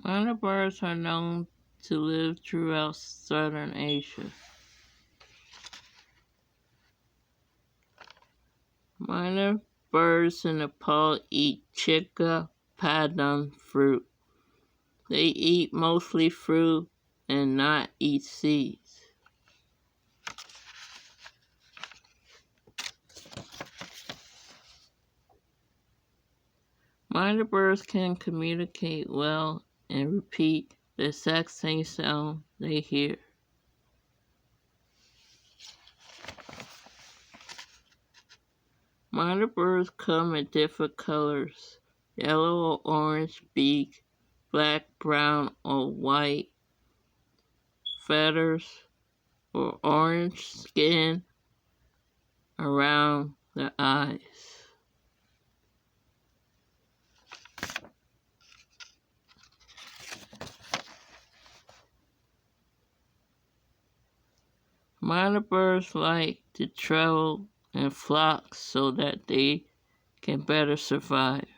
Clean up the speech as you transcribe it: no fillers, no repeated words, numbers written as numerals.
Myna birds are known to live throughout southern Asia. Myna birds in Nepal eat chica padum fruit. They eat mostly fruit and not eat seeds. Myna birds can communicate well and repeat the exact same sound they hear. Myna birds come in different colors: yellow or orange beak, black, brown, or white feathers, or orange skin around the eyes. Myna birds like to travel in flocks so that they can better survive.